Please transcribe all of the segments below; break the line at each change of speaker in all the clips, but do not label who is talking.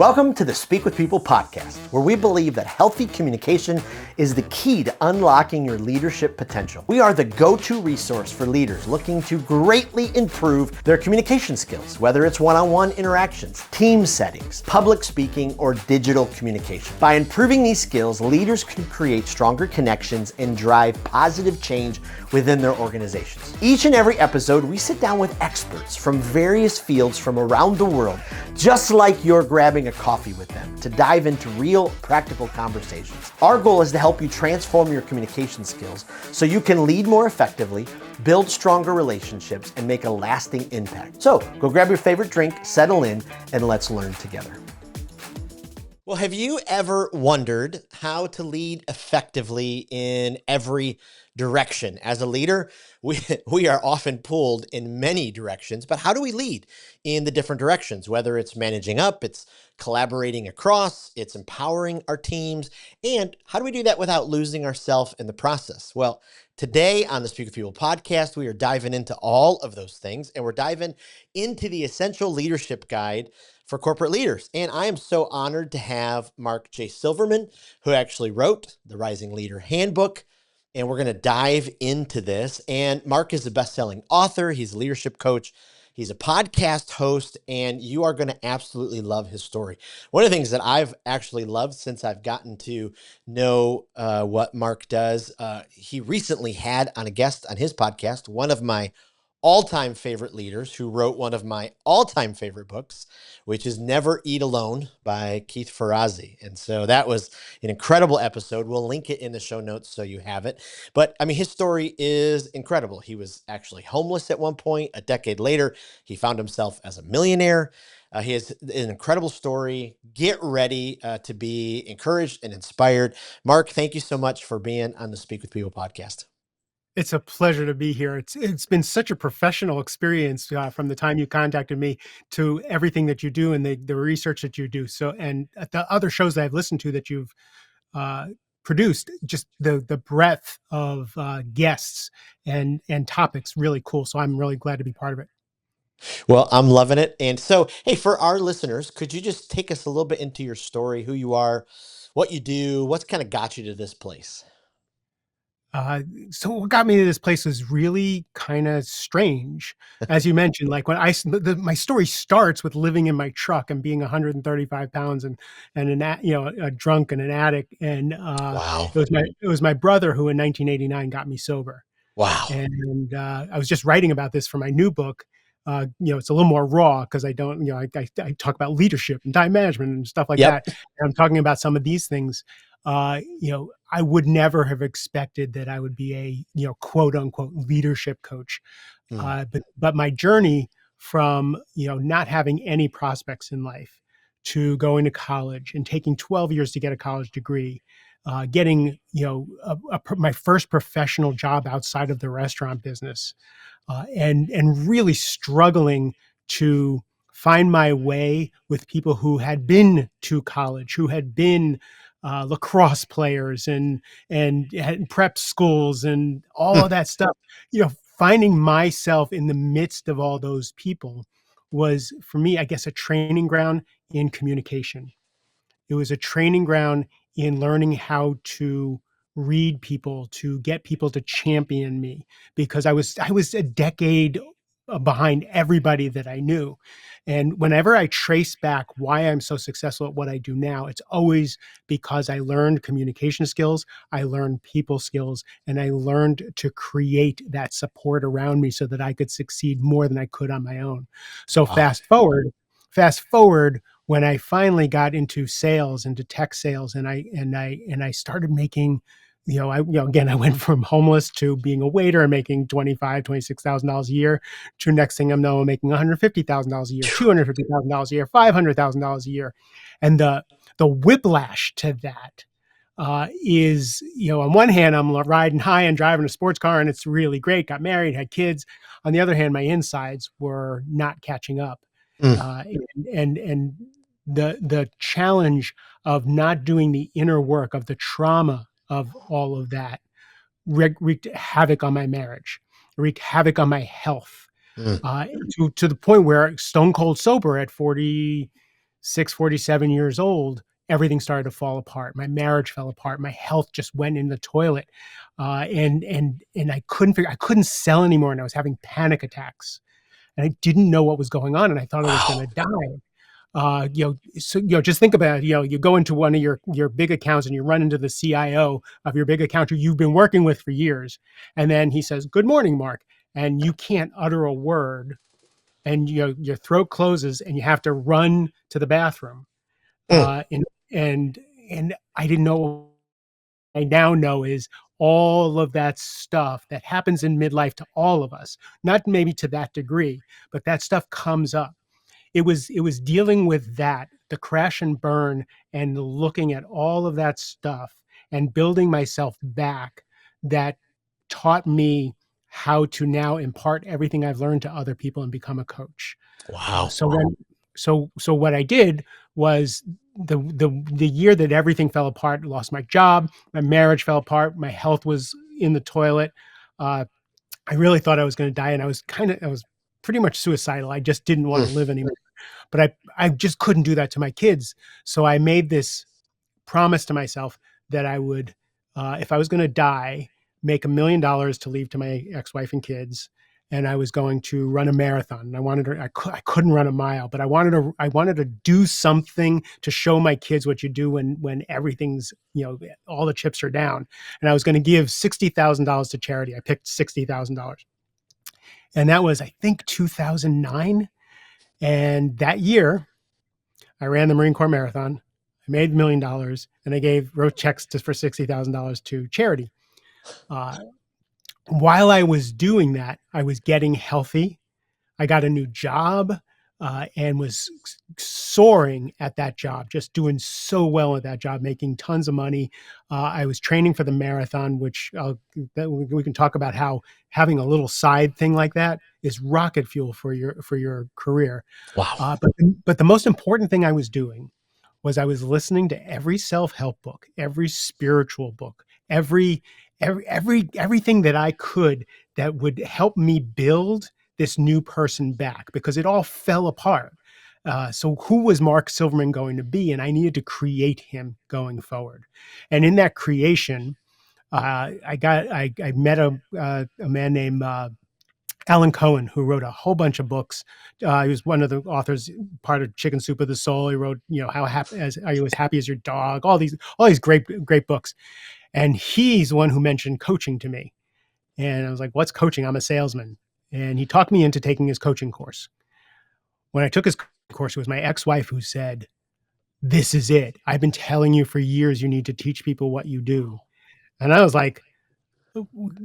Welcome to the Speak with People podcast, where we believe that healthy communication is the key to unlocking your leadership potential. We are the go-to resource for leaders looking to greatly improve their communication skills, whether it's one-on-one interactions, team settings, public speaking, or digital communication. By improving these skills, leaders can create stronger connections and drive positive change within their organizations. Each and every episode, we sit down with experts from various fields from around the world, just like you're grabbing a coffee with them, to dive into real practical conversations. Our goal is to help you transform your communication skills so you can lead more effectively, build stronger relationships, and make a lasting impact. So go grab your favorite drink, settle in, and let's learn together. Well, have you ever wondered how to lead effectively in every direction? As a leader, we are often pulled in many directions, but how do we lead in the different directions? Whether it's managing up, it's collaborating across, it's empowering our teams, and how do we do that without losing ourselves in the process? Well, today on the Speak with People podcast, we are diving into all of those things, and we're diving into the essential leadership guide for corporate leaders. And I am so honored to have Mark J. Silverman, who actually wrote the Rising Leader Handbook. And we're going to dive into this. And Mark is a best-selling author. He's a leadership coach. He's a podcast host, and you are going to absolutely love his story. One of the things that I've actually loved since I've gotten to know what Mark does, he recently had on a guest on his podcast, one of my all-time favorite leaders who wrote one of my all-time favorite books, which is Never Eat Alone by Keith Ferrazzi. And so that was an incredible episode. We'll link it in the show notes so you have it. But I mean, his story is incredible. He was actually homeless at one point. A decade later, he found himself as a millionaire. He has an incredible story. Get ready to be encouraged and inspired. Mark, thank you so much for being on the Speak with People podcast.
It's a pleasure to be here. It's been such a professional experience from the time you contacted me to everything that you do and the research that you do. So, and the other shows that I've listened to that you've produced, just the breadth of guests and topics, really cool. So I'm really glad to be part of it.
Well, I'm loving it. And so, hey, for our listeners, could you just take us a little bit into your story, who you are, what you do, what's kind of got you to this place?
So what got me to this place was really kind of strange. As you mentioned, like when my story starts with living in my truck and being 135 pounds and a drunk and an addict. And
Wow.
it was my brother who in 1989 got me sober.
Wow.
And I was just writing about this for my new book. It's a little more raw because I don't, I talk about leadership and time management and stuff like that. And I'm talking about some of these things. I would never have expected that I would be a, quote unquote leadership coach. But my journey from, not having any prospects in life to going to college and taking 12 years to get a college degree, getting, my first professional job outside of the restaurant business, and really struggling to find my way with people who had been to college, who had been lacrosse players and had prep schools and all of that stuff. Finding myself in the midst of all those people was, for me, I guess, a training ground in communication. It was a training ground in learning how to read people, to get people to champion me, because I was a decade behind everybody that I knew. And whenever I trace back why I'm so successful at what I do now, it's always because I learned communication skills, I learned people skills, and I learned to create that support around me so that I could succeed more than I could on my own. So fast forward when I finally got into sales, into tech sales, and I started making, again, I went from homeless to being a waiter and making $26,000 a year to next thing I know, I'm making $150,000 a year, $250,000 a year, $500,000 a year. And the whiplash to that is, on one hand, I'm riding high and driving a sports car and it's really great, got married, had kids. On the other hand, my insides were not catching up. And the challenge of not doing the inner work, of the trauma of all of that, wreaked havoc on my marriage, wreaked havoc on my health, to the point where stone cold sober at 40, 647 years old, everything started to fall apart. My marriage fell apart. My health just went in the toilet. And I couldn't sell anymore. And I was having panic attacks and I didn't know what was going on. And I thought I was going
Wow.
to die. So, just think about it. You go into one of your big accounts and you run into the CIO of your big account who you've been working with for years. And then he says, "Good morning, Mark." And you can't utter a word and your throat closes and you have to run to the bathroom.
Mm.
Uh, and, and, and I didn't know. I now know is all of that stuff that happens in midlife to all of us, not maybe to that degree, but that stuff comes up. It was dealing with that, the crash and burn, and looking at all of that stuff and building myself back, that taught me how to now impart everything I've learned to other people and become a coach. Uh,
Wow.
so when so what I did was the year that everything fell apart, lost my job, my marriage fell apart, my health was in the toilet. Uh, I really thought I was going to die, and I was pretty much suicidal. I just didn't want to
Mm.
live anymore. But I just couldn't do that to my kids. So I made this promise to myself that I would, if I was going to die, make $1 million to leave to my ex-wife and kids, and I was going to run a marathon. And I couldn't run a mile, but I wanted to do something to show my kids what you do when everything's, all the chips are down. And I was going to give $60,000 to charity. I picked $60,000, and that was, I think, 2009. And that year, I ran the Marine Corps Marathon. I made $1 million, and I wrote checks for $60,000 to charity. Uh, while I was doing that, I was getting healthy. I got a new job, and was soaring at that job, just doing so well at that job, making tons of money. I was training for the marathon, which we can talk about how having a little side thing like that is rocket fuel for your career.
Wow.
But the most important thing I was doing was I was listening to every self-help book, every spiritual book, everything that I could that would help me build this new person back, because it all fell apart. So who was Mark Silverman going to be? And I needed to create him going forward. And in that creation, I met a man named Alan Cohen, who wrote a whole bunch of books. He was one of the authors, part of Chicken Soup of the Soul. He wrote, How Happy as Are You as Happy as Your Dog? All these great books. And he's the one who mentioned coaching to me. And I was like, "What's coaching? I'm a salesman." And he talked me into taking his coaching course. When I took his course, it was my ex-wife who said, "This is it. I've been telling you for years you need to teach people what you do." And I was like,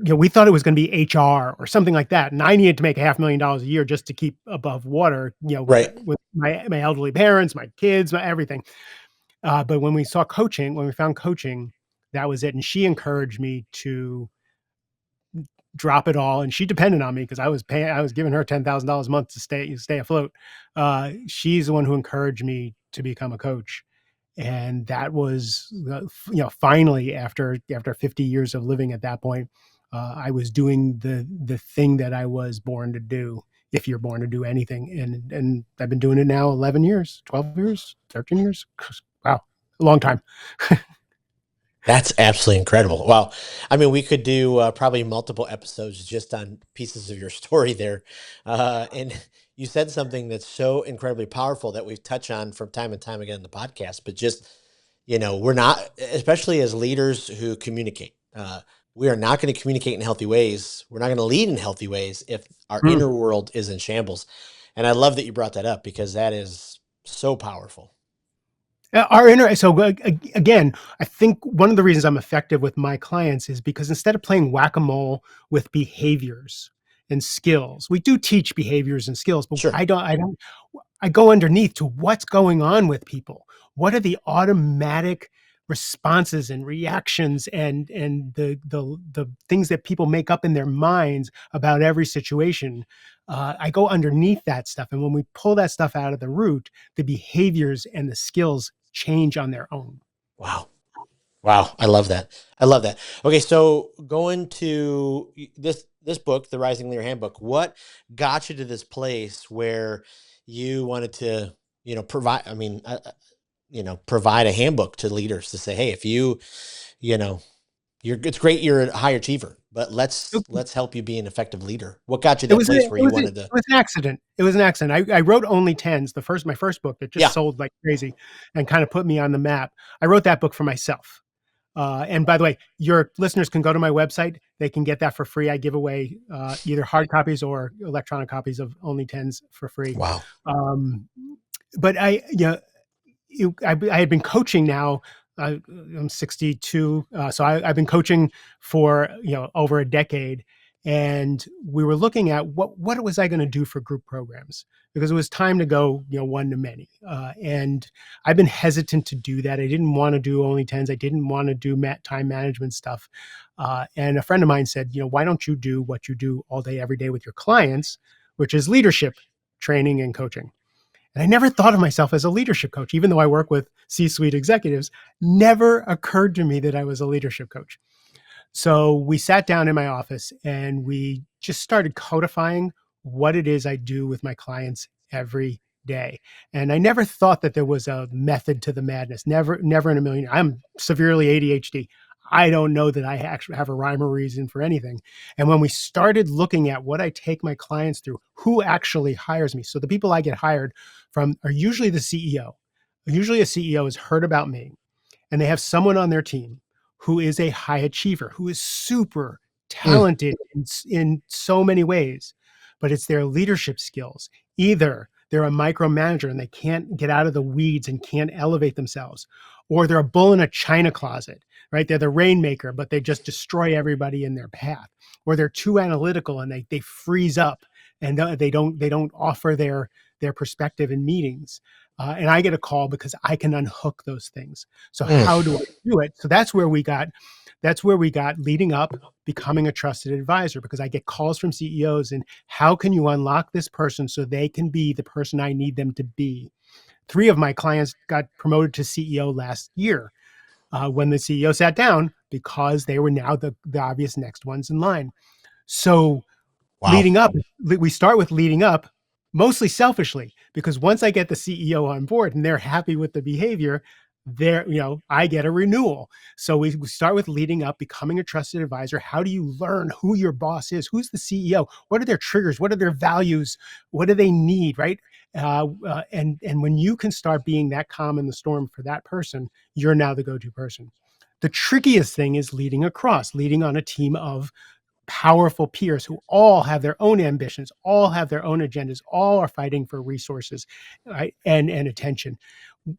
we thought it was going to be HR or something like that. And I needed to make $500,000 a year just to keep above water,
Right.
with my elderly parents, my kids, everything. But when we found coaching, that was it. And she encouraged me to drop it all. And she depended on me because I was giving her $10,000 a month to stay afloat. She's the one who encouraged me to become a coach. And that was, finally after 50 years of living at that point, I was doing the thing that I was born to do. If you're born to do anything, and I've been doing it now 11 years, 12 years, 13 years. Wow, a long time.
That's absolutely incredible. Wow. I mean, we could do probably multiple episodes just on pieces of your story there. And you said something that's so incredibly powerful that we touch on from time and time again in the podcast, but just, we're not, especially as leaders who communicate, we are not going to communicate in healthy ways. We're not going to lead in healthy ways if our
Hmm.
inner world is in shambles. And I love that you brought that up because that is so powerful.
Again, I think one of the reasons I'm effective with my clients is because instead of playing whack-a-mole with behaviors and skills, we do teach behaviors and skills, but
Sure.
I go underneath to what's going on with people. What are the automatic responses and reactions and the things that people make up in their minds about every situation? I go underneath that stuff, and when we pull that stuff out of the root, the behaviors and the skills change on their own.
Wow. Wow, I love that. I love that. Okay, so going to this book, The Rising Leader Handbook, what got you to this place where you wanted to, provide, provide a handbook to leaders to say, hey, if you know, it's great you're a high achiever, but let's help you be an effective leader. What got you
It
that
was
place where you wanted
it
to?
was an accident. It was an accident. I wrote Only Tens, my first book that just
Yeah.
sold like crazy and kind of put me on the map. I wrote that book for myself. And by the way, your listeners can go to my website. They can get that for free. I give away either hard copies or electronic copies of Only Tens for free.
Wow.
Um, but I had been coaching now. I'm 62, so I've been coaching for over a decade, and we were looking at what was I going to do for group programs because it was time to go one to many, and I've been hesitant to do that. I didn't want to do Only Tens. I didn't want to do time management stuff, and a friend of mine said, why don't you do what you do all day every day with your clients, which is leadership training and coaching. And I never thought of myself as a leadership coach, even though I work with C-suite executives, never occurred to me that I was a leadership coach. So we sat down in my office and we just started codifying what it is I do with my clients every day. And I never thought that there was a method to the madness. Never in a million. I'm severely ADHD. I don't know that I actually have a rhyme or reason for anything. And when we started looking at what I take my clients through, who actually hires me. So the people I get hired from are usually the CEO. Usually a CEO has heard about me and they have someone on their team who is a high achiever, who is super
Mm.
talented in so many ways, but it's their leadership skills. Either they're a micromanager and they can't get out of the weeds and can't elevate themselves, or they're a bull in a china closet, right? They're the rainmaker, but they just destroy everybody in their path, or they're too analytical and they freeze up and they don't offer their perspective in meetings. And I get a call because I can unhook those things. So how
Mm.
do I do it? So that's where we got leading up, becoming a trusted advisor, because I get calls from CEOs and how can you unlock this person so they can be the person I need them to be? 3 of my clients got promoted to CEO last year when the CEO sat down because they were now the obvious next ones in line. So
Wow.
leading up, we start with leading up mostly selfishly, because once I get the CEO on board and they're happy with the behavior, I get a renewal. So we start with leading up, becoming a trusted advisor. How do you learn who your boss is? Who's the CEO? What are their triggers? What are their values? What do they need? Right. And when you can start being that calm in the storm for that person, you're now the go-to person. The trickiest thing is leading on a team of powerful peers who all have their own ambitions, all have their own agendas, all are fighting for resources, right? And attention.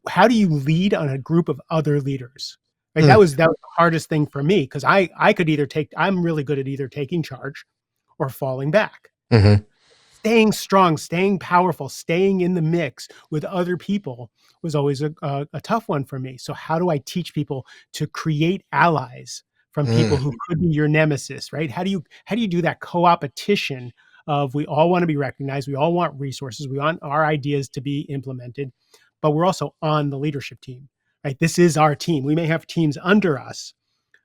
How do you lead on a group of other leaders? Right? That
Mm.
was the hardest thing for me because I could either I'm really good at either taking charge or falling back.
Hmm.
Staying strong, staying powerful, staying in the mix with other people was always a tough one for me. So how do I teach people to create allies from people
Mm.
who could be your nemesis, right? How do you do that co-opetition of we all want to be recognized, we all want resources, we want our ideas to be implemented, but we're also on the leadership team, right? This is our team. We may have teams under us,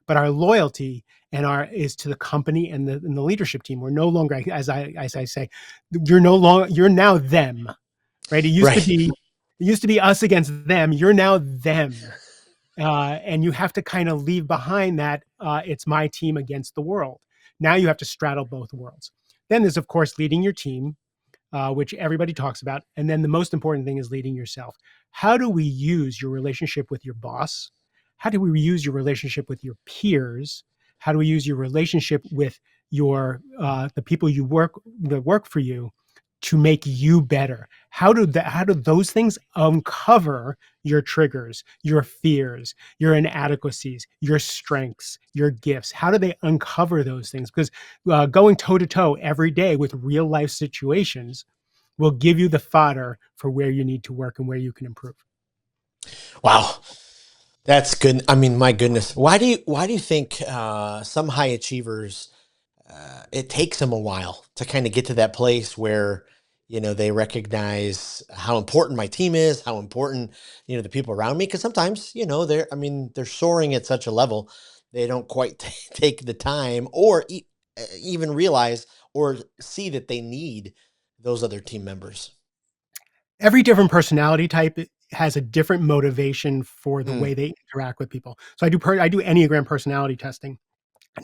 but our loyalty and our is to the company and the leadership team. We're no longer, as I say, you're now them, right?
Right.
It used to be us against them. You're now them, and you have to kind of leave behind that. It's my team against the world. Now you have to straddle both worlds. Then there's of course leading your team, which everybody talks about. And then the most important thing is leading yourself. How do we use your relationship with your boss? How do we use your relationship with your peers? How do we use your relationship with the people that work for you to make you better? How do those things uncover your triggers, your fears, your inadequacies, your strengths, your gifts? How do they uncover those things? Because going toe to toe every day with real life situations will give you the fodder for where you need to work and where you can improve.
Wow. That's good. I mean, my goodness. Why do you think some high achievers, it takes them a while to kind of get to that place where, they recognize how important my team is, how important, the people around me. Because sometimes, they're soaring at such a level, they don't quite take the time or even realize or see that they need those other team members.
every different personality type has a different motivation for the way
Mm,
they interact with people. So I do Enneagram personality testing,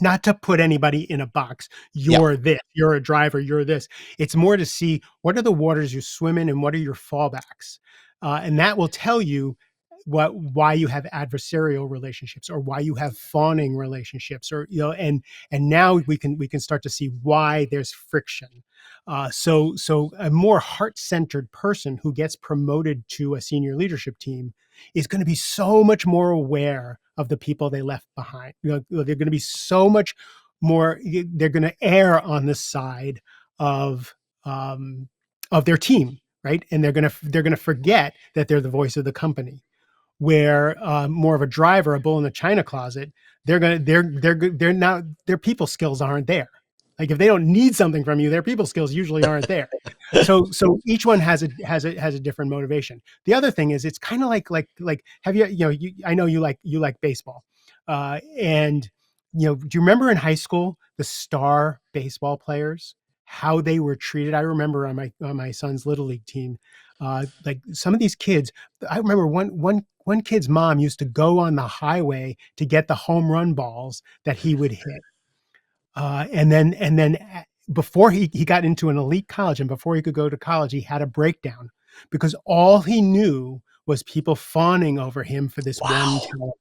not to put anybody in a box.
yep.
You're this, you're a driver, you're this. It's more to see what are the waters you swim in and what are your fallbacks. And that will tell you why you have adversarial relationships or why you have fawning relationships, or and now we can start to see why there's friction. So a more heart-centered person who gets promoted to a senior leadership team is going to be so much more aware of the people they left behind. They're going to be so much more. They're going to err on the side of um, of their team, right? And they're going to forget that they're the voice of the company. Where more of a driver, a bull in the china closet, they're not, their people skills aren't there. Like if they don't need something from you, their people skills usually aren't there. So each one has a different motivation. The other thing is it's kind of like have I know you like baseball, and do you remember in high school the star baseball players, how they were treated? I remember on my son's little league team, like some of these kids. I remember one kid's mom used to go on the highway to get the home run balls that he would hit. And then before he got into an elite college and before he could go to college, he had a breakdown because all he knew was people fawning over him for this one
Wow.
talent,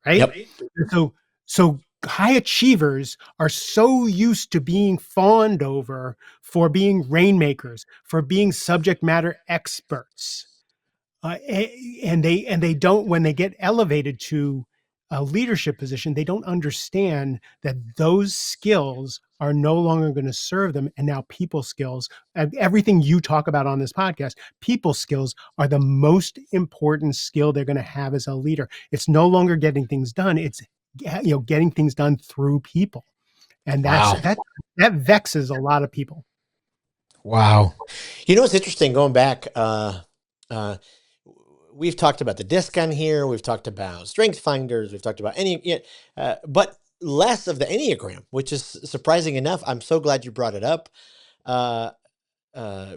right?
Yep.
So high achievers are so used to being fawned over for being rainmakers, for being subject matter experts, and they don't, when they get elevated to a leadership position, they don't understand that those skills are no longer going to serve them, and now people skills, everything you talk about on this podcast, people skills are the most important skill they're going to have as a leader. It's no longer getting things done, it's getting things done through people. And
Wow.
that vexes a lot of people.
Wow. You know, it's interesting going back. Uh, we've talked about the disc on here. We've talked about strength finders. We've talked about but less of the Enneagram, which is surprising enough. I'm so glad you brought it up. Uh,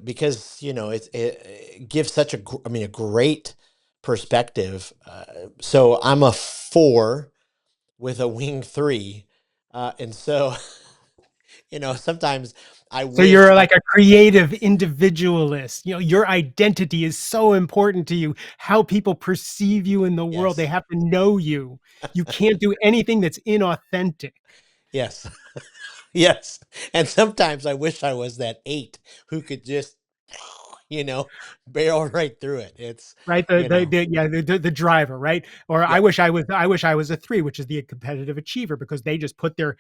because it gives such a great perspective. So I'm a 4 with a wing 3, and so sometimes I
So
wish
you're
I
like a creative individualist. Your identity is so important to you. How people perceive you in the world, they
yes,
have to know you. You can't do anything that's inauthentic.
yes, yes, and sometimes I wish I was that 8 who could just you know barrel right through it. It's
Right,
you know,
the driver, right? Or I
yep,
wish I was a 3, which is the competitive achiever, because they just put their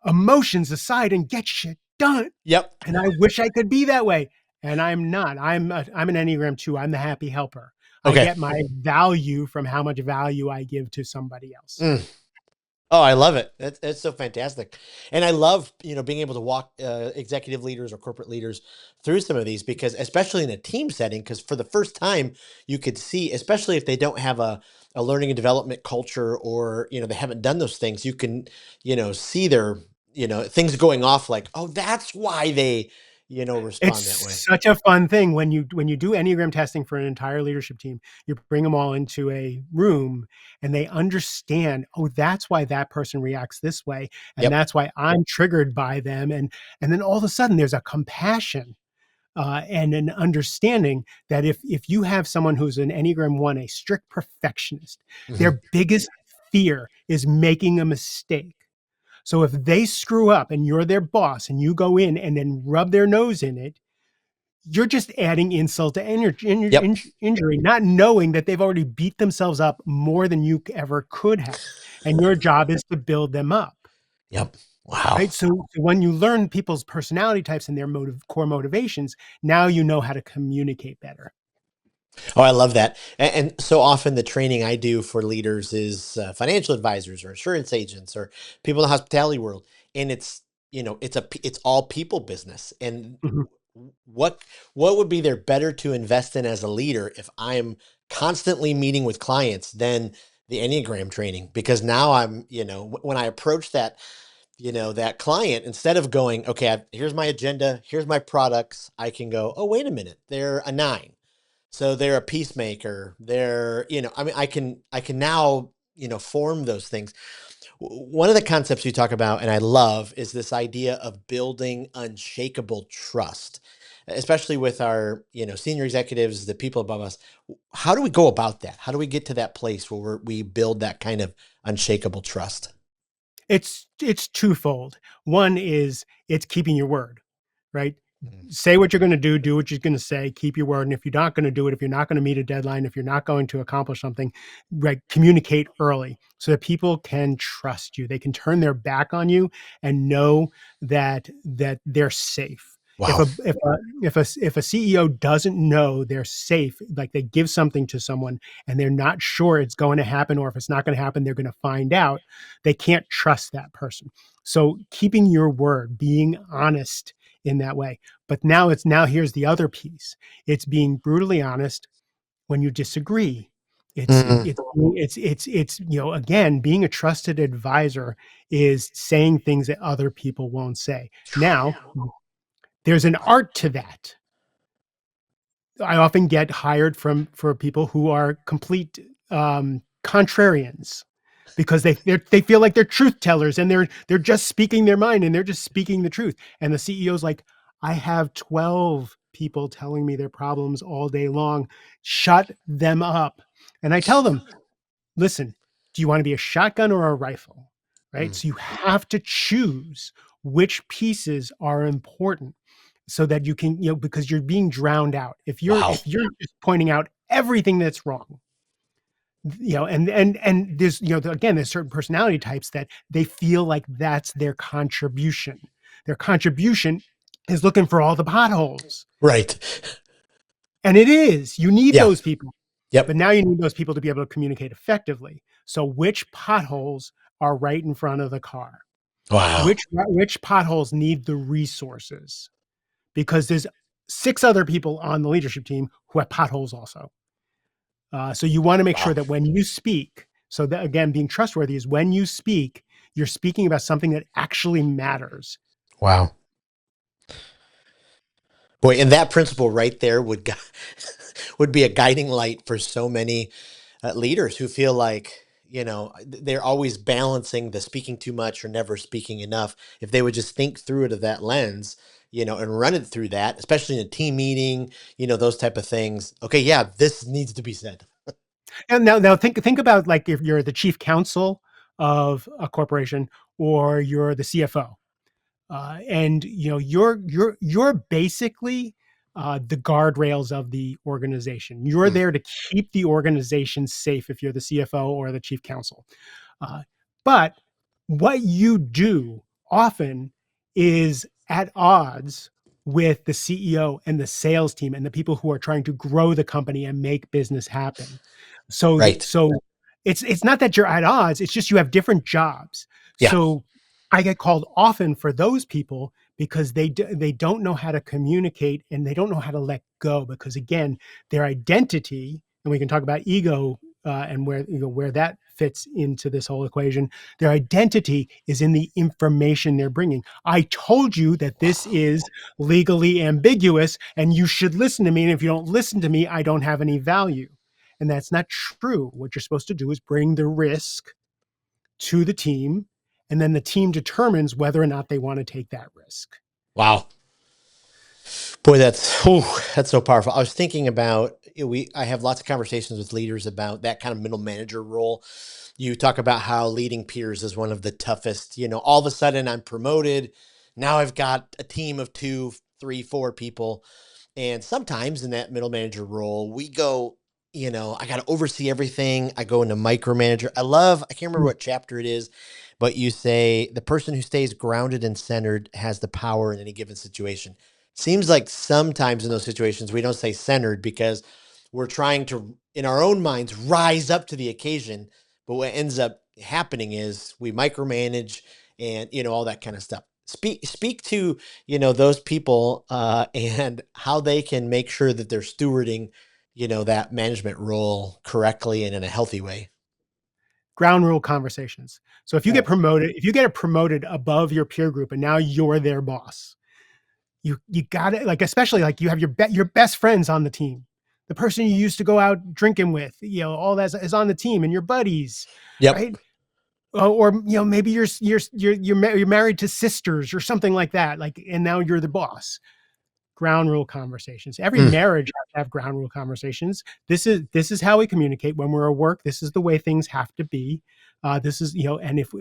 emotions aside and get shit done.
yep,
And I wish I could be that way, and I'm not. I'm an Enneagram 2. I'm the happy helper. I
okay.
get my value from how much value I give to somebody else.
Mm. Oh, I love it. That's so fantastic. And I love, being able to walk executive leaders or corporate leaders through some of these because especially in a team setting, because for the first time you could see, especially if they don't have a learning and development culture or, they haven't done those things, you can, see their, things going off like, oh, that's why they, respond that way.
It's such a fun thing when you do Enneagram testing for an entire leadership team. You bring them all into a room and they understand, oh, that's why that person reacts this way, and
Yep.
that's why I'm triggered by them, and then all of a sudden there's a compassion and an understanding that if you have someone who's an Enneagram 1, a strict perfectionist,
Hmm.
their biggest fear is making a mistake. So if they screw up and you're their boss and you go in and then rub their nose in it, you're just adding insult to
Yep.
injury, not knowing that they've already beat themselves up more than you ever could have. And your job is to build them up.
Yep. Wow.
Right. So when you learn people's personality types and their core motivations, now you know how to communicate better.
Oh, I love that. And so often the training I do for leaders is financial advisors or insurance agents or people in the hospitality world. And it's all people business. And
Mhm.
what, what would be there better to invest in as a leader if I'm constantly meeting with clients than the Enneagram training? Because now I'm, when I approach that that client, instead of going, okay, here's my agenda, here's my products, I can go, oh, wait a minute, they're a 9. So they're a peacemaker. They're, I mean, I can now, form those things. One of the concepts you talk about, and I love, is this idea of building unshakable trust, especially with our, senior executives, the people above us. How do we go about that? How do we get to that place where we build that kind of unshakable trust?
It's twofold. One is it's keeping your word, right?
Mm.
Say what you're going to do what you're going to say, keep your word. And if you're not going to do it, if you're not going to meet a deadline, if you're not going to accomplish something, right, communicate early so that people can trust you. They can turn their back on you and know that they're safe. If
Wow.
a CEO doesn't know they're safe, like they give something to someone and they're not sure it's going to happen, or if it's not going to happen, they're going to find out, they can't trust that person. So keeping your word, being honest in that way. But now here's the other piece. It's being brutally honest when you disagree. It's
Mm.
it's again, being a trusted advisor is saying things that other people won't say. Now, there's an art to that. I often get hired for people who are complete contrarians, because they feel like they're truth tellers and they're just speaking their mind and they're just speaking the truth. And the CEO's like, I have 12 people telling me their problems all day long. Shut them up. And I tell them, listen, do you want to be a shotgun or a rifle? Right?
Mm.
So you have to choose which pieces are important so that you can, because you're being drowned out.
Wow.
If you're just pointing out everything that's wrong, and there's, again, there's certain personality types that they feel like that's their contribution. Their contribution is looking for all the potholes.
Right.
And it is, you need
Yeah.
those people, but
Yep.
now you need those people to be able to communicate effectively. So which potholes are right in front of the car?
Wow.
Which potholes need the resources? Because there's 6 other people on the leadership team who have potholes also. So you want to make sure
Wow.
that when you speak, so that again, being trustworthy is when you speak, you're speaking about something that actually matters.
Wow. Boy, and that principle right there would be a guiding light for so many leaders who feel like, they're always balancing the speaking too much or never speaking enough. If they would just think through it of that lens, and run it through that, especially in a team meeting, those type of things. Okay, yeah, this needs to be said.
And now think about, like, if you're the chief counsel of a corporation or you're the CFO. And you're basically the guardrails of the organization. You're
Mm.
there to keep the organization safe if you're the CFO or the chief counsel. Uh, but what you do often is at odds with the CEO and the sales team and the people who are trying to grow the company and make business happen.
Right.
So it's not that you're at odds, it's just you have different jobs.
Yeah.
So I get called often for those people because they don't know how to communicate and they don't know how to let go, because again, their identity, and we can talk about ego and where that fits into this whole equation. Their identity is in the information they're bringing. I told you that this is legally ambiguous and you should listen to me. And if you don't listen to me, I don't have any value. And that's not true. What you're supposed to do is bring the risk to the team, and then the team determines whether or not they want to take that risk.
Wow. Boy, that's so powerful. I was thinking about, I have lots of conversations with leaders about that kind of middle manager role. You talk about how leading peers is one of the toughest. All of a sudden I'm promoted. Now I've got a team of 2, 3, 4 people. And sometimes in that middle manager role, we go, I got to oversee everything. I go into micromanager. I can't remember what chapter it is, but you say the person who stays grounded and centered has the power in any given situation. Seems like sometimes in those situations, we don't say centered because we're trying to, in our own minds, rise up to the occasion. But what ends up happening is we micromanage and, all that kind of stuff. Speak to, those people and how they can make sure that they're stewarding, that management role correctly and in a healthy way.
ground rule conversations. So if you get promoted above your peer group and now you're their boss, you got it. Like, especially like you have your best friends on the team, the person you used to go out drinking with, all that is on the team, and your buddies,
Yep.
right? Or maybe you're married to sisters or something like that. Like, and now you're the boss. Ground rule conversations. Every marriage has to have ground rule conversations. This is how we communicate when we're at work. This is the way things have to be. This is, and if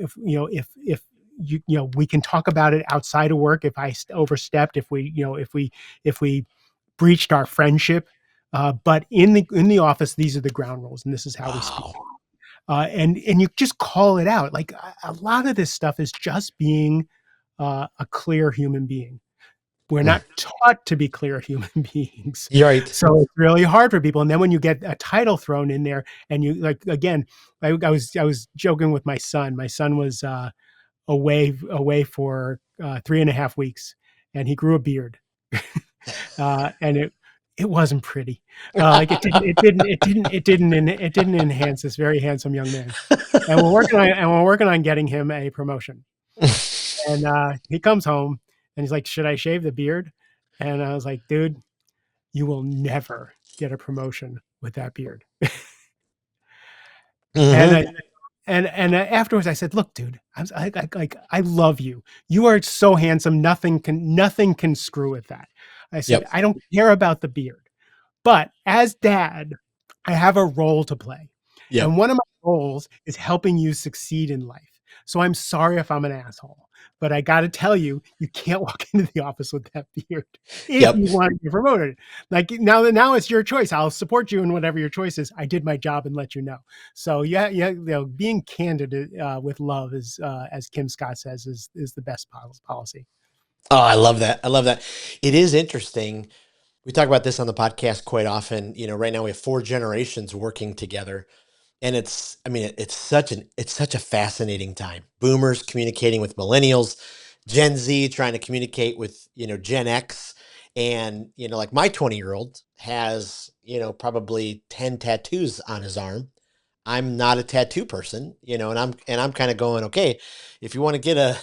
we can talk about it outside of work. If I overstepped, if we breached our friendship, but in the office, these are the ground rules, and this is how we speak. And you just call it out. Like, a lot of this stuff is just being a clear human being. We're not taught to be clear human beings.
You're right.
So it's really hard for people. And then when you get a title thrown in there, and you, like, again, I was joking with my son. My son was away for 3.5 weeks, and he grew a beard. And it wasn't pretty. Like, it didn't enhance this very handsome young man. And we're working on getting him a promotion. And he comes home and he's like, "Should I shave the beard?" And I was like, "Dude, you will never get a promotion with that beard." And afterwards I said, "Look, dude, I love you. You are so handsome. Nothing can screw with that." I said, "I don't care about the beard, but as dad, I have a role to play. And one of my roles is helping you succeed in life. So I'm sorry if I'm an asshole, but I got to tell you, you can't walk into the office with that beard if you want to get promoted. Like, now it's your choice. I'll support you in whatever your choice is. I did my job and let you know." So being candid with love is, as Kim Scott says, is the best policy.
Oh, I love that. I love that. It is interesting. We talk about this on the podcast quite often. Right now we have 4 generations working together. And it's such a fascinating time. Boomers communicating with millennials, Gen Z trying to communicate with, Gen X. And, like my 20-year-old has, probably 10 tattoos on his arm. I'm not a tattoo person, and I'm kind of going, okay, if you want to get a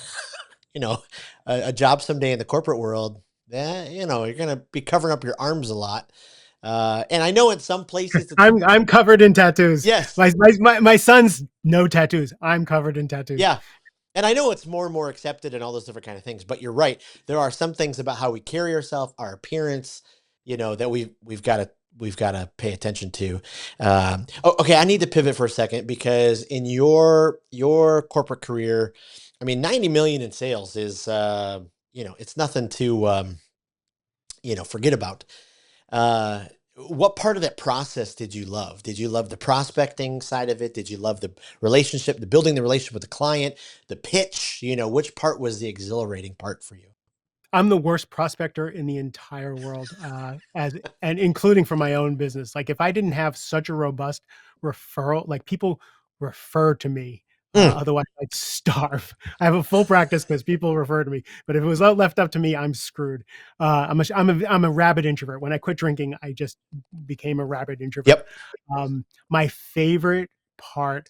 job someday in the corporate world, you're going to be covering up your arms a lot. And I know in some places
I'm covered in tattoos.
Yes.
My son's no tattoos. I'm covered in tattoos.
Yeah. And I know it's more and more accepted and all those different kind of things, but you're right. There are some things about how we carry ourselves, our appearance, that we've got to pay attention to. Okay. I need to pivot for a second, because in your corporate career, 90 million in sales is, it's nothing to, forget about. What part of that process did you love? Did you love the prospecting side of it? Did you love the relationship, the building the relationship with the client, the pitch? Which part was the exhilarating part for you?
I'm the worst prospector in the entire world, and including for my own business. Like, if I didn't have such a robust referral, like, people refer to me, otherwise I'd starve. I have a full practice because people refer to me, but if it was left up to me, I'm screwed. I'm a rabid introvert. When I quit drinking, I just became a rabid introvert.
Yep.
My favorite part,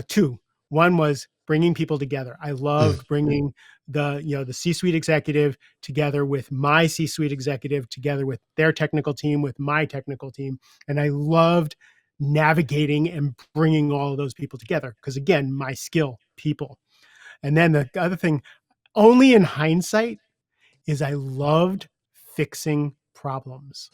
two. One was bringing people together. I loved bringing the C-suite executive together with my C-suite executive, together with their technical team, with my technical team. And I loved navigating and bringing all of those people together. Because, again, my skill, people. And then the other thing, only in hindsight, is I loved fixing problems.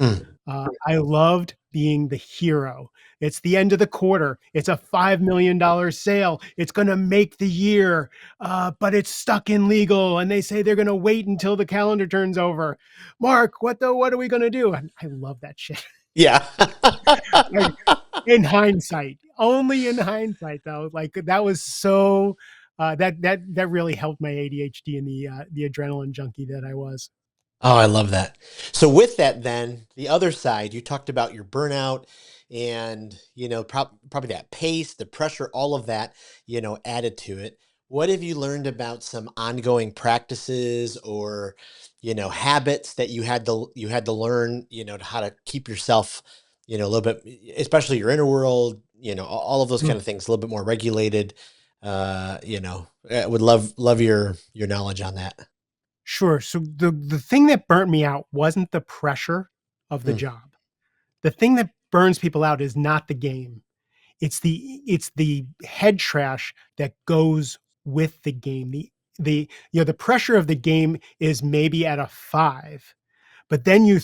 I loved being the hero. It's the end of the quarter. It's a $5 million sale. It's going to make the year, but it's stuck in legal. And they say they're going to wait until the calendar turns over. Mark, what are we going to do? And I love that shit.
Yeah.
Like, in hindsight, only in hindsight, though. Like, that was so, that really helped my ADHD and the adrenaline junkie that I was.
Oh, I love that. So with that, then the other side, you talked about your burnout and, probably that pace, the pressure, all of that, added to it. What have you learned about some ongoing practices or, habits that you had to learn, how to keep yourself, a little bit, especially your inner world, all of those
Mm.
kind of things, a little bit more regulated. I would love your knowledge on that.
Sure. So the thing that burnt me out wasn't the pressure of the
Mm.
job. The thing that burns people out is not the game. It's the head trash that goes with the game. The pressure of the game is maybe at a 5. But then you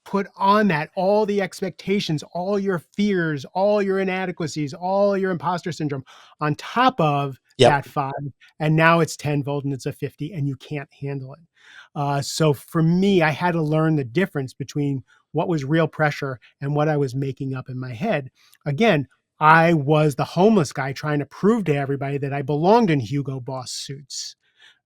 put on that, all the expectations, all your fears, all your inadequacies, all your imposter syndrome on top of
Yep.
that 5. And now it's tenfold and it's a 50 and you can't handle it. So for me, I had to learn the difference between what was real pressure and what I was making up in my head. Again, I was the homeless guy trying to prove to everybody that I belonged in Hugo Boss suits,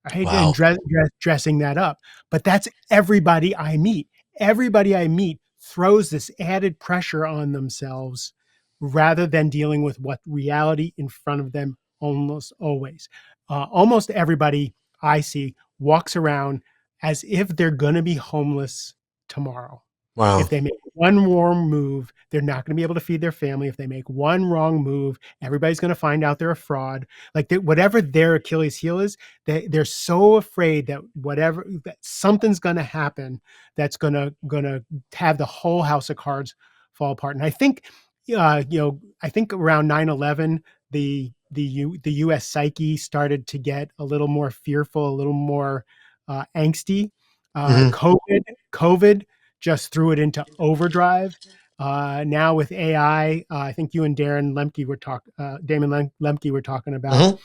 right? And
Wow.
dressing that up. But that's everybody I meet. Everybody I meet throws this added pressure on themselves rather than dealing with what reality in front of them almost always. Almost everybody I see walks around as if they're going to be homeless tomorrow.
Wow.
If they make one wrong move, they're not going to be able to feed their family. If they make one wrong move, everybody's going to find out they're a fraud. Like whatever their Achilles heel is, they're so afraid that that something's going to happen that's going to have the whole house of cards fall apart. And I think, I think around 9/11, the U.S. psyche started to get a little more fearful, a little more angsty.
Hmm.
COVID just threw it into overdrive. Now with AI, I think you and Damon Lemke were talking about
Hmm.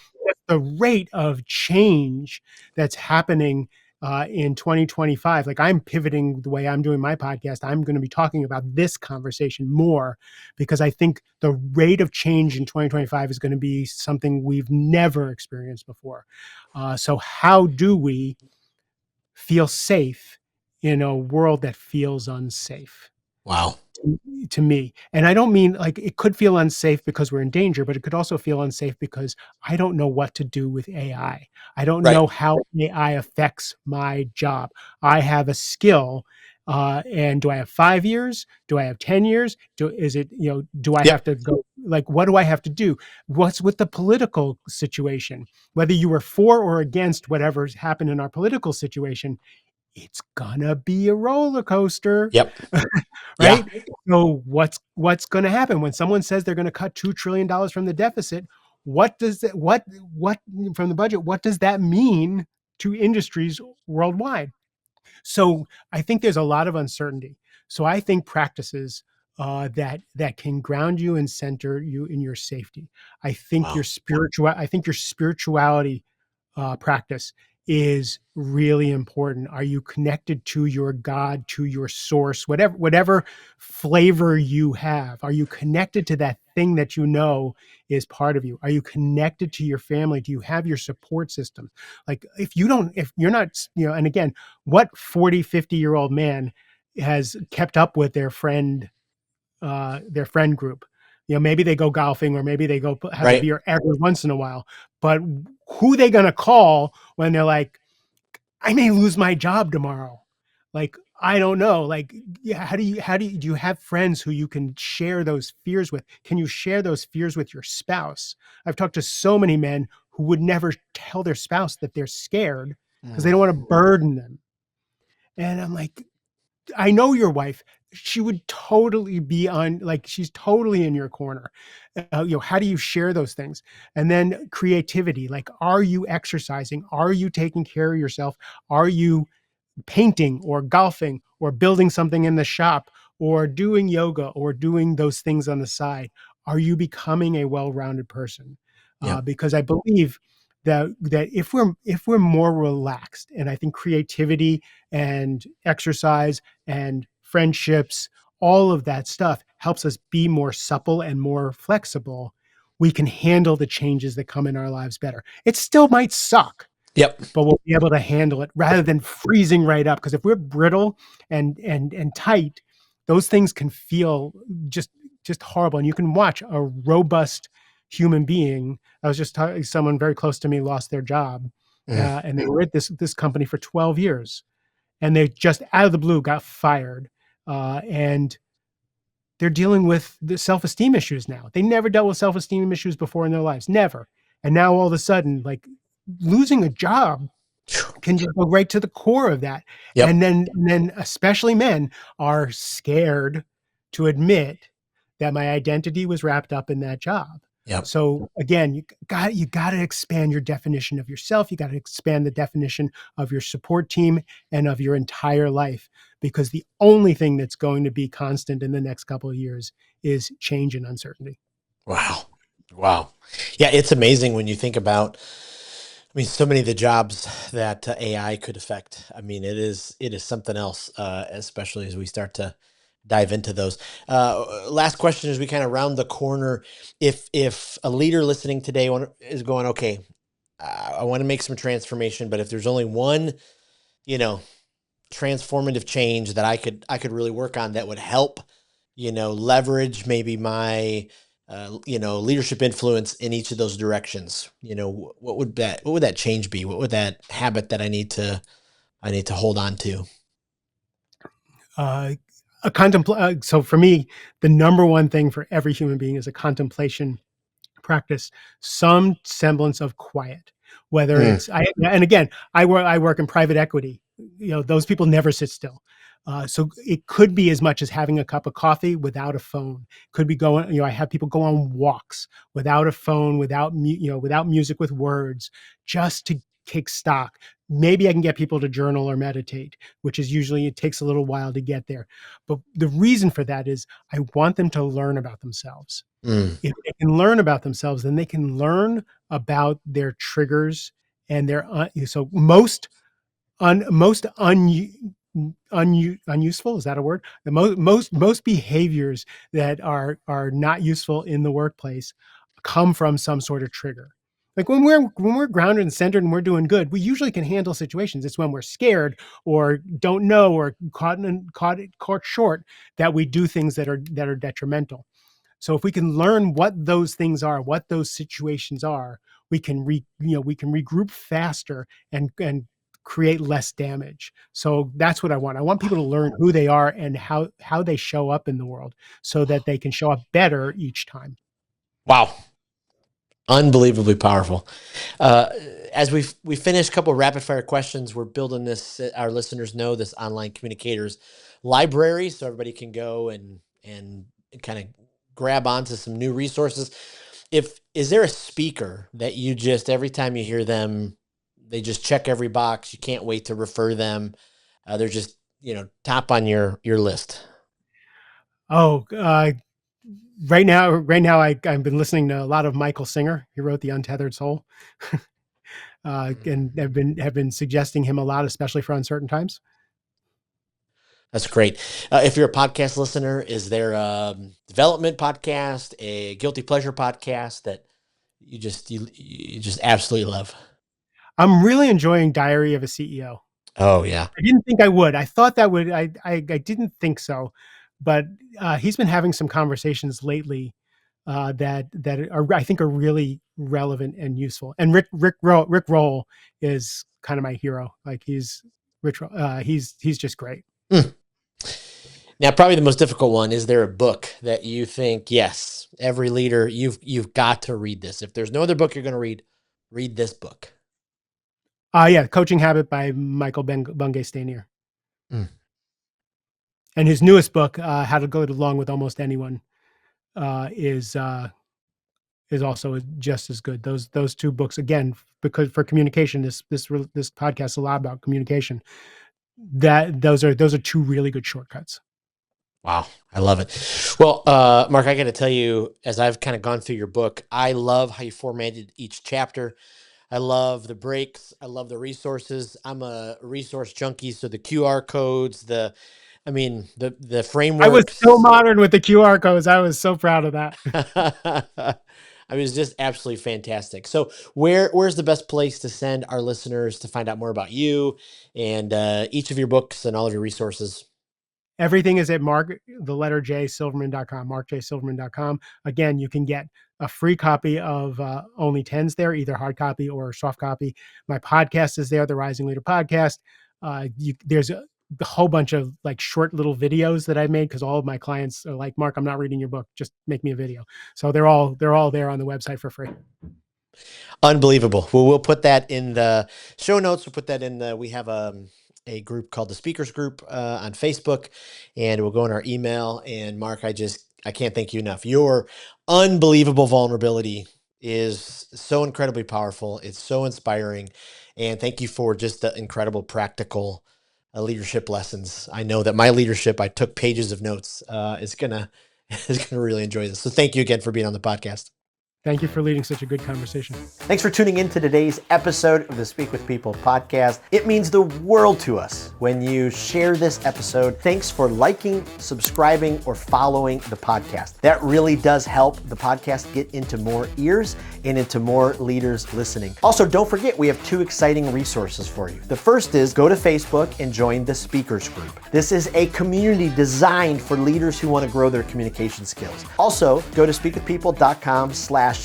the rate of change that's happening in 2025. Like I'm pivoting the way I'm doing my podcast. I'm going to be talking about this conversation more because I think the rate of change in 2025 is going to be something we've never experienced before. So how do we feel safe in a world that feels unsafe
Wow.
to me? And I don't mean like it could feel unsafe because we're in danger, but it could also feel unsafe because I don't know what to do with AI. I don't
Right.
know how AI affects my job. I have a skill. And do I have 5 years? Do I have 10 years? Do I have
Yep.
to go? Like, what do I have to do? What's with the political situation? Whether you were for or against whatever's happened in our political situation, it's gonna be a roller coaster,
Yep. Yeah.
right? So what's gonna happen when someone says they're gonna cut $2 trillion from the deficit? What does that what from the budget? What does that mean to industries worldwide? So I think there's a lot of uncertainty. So I think practices that can ground you and center you in your safety.
Wow.
I think your spirituality practice is really important. Are you connected to your God, to your source, whatever flavor you have? Are you connected to that thing that you know is part of you? Are you connected to your family? Do you have your support system? Like if you're not, and again, what 40, 50-year-old man has kept up with their friend group? Maybe they go golfing or maybe they go have a
Right.
beer every once in a while, but who they going to call when they're like, I may lose my job tomorrow? Like, I don't know. Like, yeah, do you have friends who you can share those fears with? Can you share those fears with your spouse? I've talked to so many men who would never tell their spouse that they're scared because they
Mm.
don't want to burden them. And I'm like, I know your wife. She would totally be on, like, she's totally in your corner. How do you share those things? And then creativity, like, are you exercising? Are you taking care of yourself? Are you painting or golfing or building something in the shop or doing yoga or doing those things on the side? Are you becoming a well-rounded person?
Yep.
Because I believe that if we're more relaxed, and I think creativity and exercise and friendships, all of that stuff helps us be more supple and more flexible. We can handle the changes that come in our lives better. It still might suck,
Yep.
but we'll be able to handle it rather than freezing right up. Because if we're brittle and tight, those things can feel just horrible. And you can watch a robust human being. I was just talking, someone very close to me lost their job,
Mm.
and they were at this company for 12 years, and they just out of the blue got fired. And they're dealing with the self-esteem issues now. They never dealt with self-esteem issues before in their lives, never. And now all of a sudden, like losing a job can just go right to the core of that.
Yep.
And then especially men are scared to admit that my identity was wrapped up in that job.
Yep.
So again, you got to expand your definition of yourself. You got to expand the definition of your support team and of your entire life, because the only thing that's going to be constant in the next couple of years is change and uncertainty.
Wow. Wow. Yeah, it's amazing when you think about, I mean, so many of the jobs that AI could affect. I mean, it is something else, especially as we start to dive into those. Last question as we kind of round the corner. If a leader listening today is going, okay, I want to make some transformation, but if there's only one, you know, transformative change that I could really work on that would help, leverage maybe my leadership influence in each of those directions. What would that change be? What would that habit that I need to hold on to?
So for me, the number one thing for every human being is a contemplation practice, some semblance of quiet. Whether it's and again, I work in private equity. Those people never sit still. So it could be as much as having a cup of coffee without a phone. Could be going. I have people go on walks without a phone, without music, with words, just to take stock. Maybe I can get people to journal or meditate, which is usually, it takes a little while to get there. But the reason for that is I want them to learn about themselves. If they can learn about themselves, then they can learn about their triggers and their so most unuseful, is that a word? The most behaviors that are not useful in the workplace come from some sort of trigger. Like when we're grounded and centered and we're doing good, we usually can handle situations. It's when we're scared or don't know or caught short that we do things that are detrimental. So if we can learn what those things are, what those situations are, we can regroup faster and create less damage. So that's what I want. I want people to learn who they are and how they show up in the world so that they can show up better each time.
Wow. Unbelievably powerful. As we finish a couple of rapid fire questions, we're building this, our listeners know, this online communicators library, so everybody can go and kind of grab onto some new resources. Is there a speaker that you just, every time you hear them, they just check every box, you can't wait to refer them, they're just, top on your list?
Right now, I've been listening to a lot of Michael Singer. He wrote The Untethered Soul, and have been suggesting him a lot, especially for uncertain times.
That's great. If you're a podcast listener, is there a development podcast, a guilty pleasure podcast that you just absolutely love?
I'm really enjoying Diary of a CEO.
Oh yeah.
I didn't think I would. I thought that would. I didn't think so, but he's been having some conversations lately that are, I think, are really relevant and useful. And Rick Roll is kind of my hero. Like he's just great.
Now, probably the most difficult one, is there a book that you think, yes, every leader, you've got to read this? If there's no other book you're going to read this book.
Yeah, Coaching Habit by Michael Bungay Stanier. And his newest book, How to Get Along with Almost Anyone, is also just as good. Those two books, again, because for communication, this podcast is a lot about communication. Those are two really good shortcuts.
Wow, I love it. Well, Mark, I got to tell you, as I've kind of gone through your book, I love how you formatted each chapter. I love the breaks. I love the resources. I'm a resource junkie, so the QR codes, the frameworks.
I was so modern with the QR codes. I was so proud of that.
I mean, it's just absolutely fantastic. So where's the best place to send our listeners to find out more about you and each of your books and all of your resources?
Everything is at Silverman.com, markjsilverman.com. Again, you can get a free copy of Only Tens there, either hard copy or soft copy. My podcast is there, the Rising Leader Podcast. There's a whole bunch of like short little videos that I made, because all of my clients are like, Mark, I'm not reading your book, just make me a video. So they're all there on the website for free.
Unbelievable. Well, we'll put that in the show notes. We'll put that in we have a group called the Speakers Group on Facebook, and we'll go in our email. And Mark, I can't thank you enough. Your unbelievable vulnerability is so incredibly powerful. It's so inspiring. And thank you for just the incredible practical leadership lessons. I know that my leadership, I took pages of notes, is gonna really enjoy this. So thank you again for being on the podcast.
Thank you for leading such a good conversation.
Thanks for tuning in to today's episode of the Speak with People podcast. It means the world to us when you share this episode. Thanks for liking, subscribing, or following the podcast. That really does help the podcast get into more ears and into more leaders listening. Also, don't forget, we have 2 exciting resources for you. The first is go to Facebook and join the Speakers Group. This is a community designed for leaders who want to grow their communication skills. Also, go to speakwithpeople.com/skills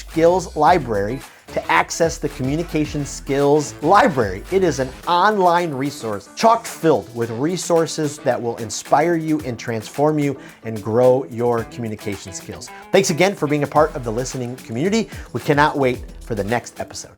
library to access the Communication Skills Library. It is an online resource chock filled with resources that will inspire you and transform you and grow your communication skills. Thanks again for being a part of the listening community. We cannot wait for the next episode.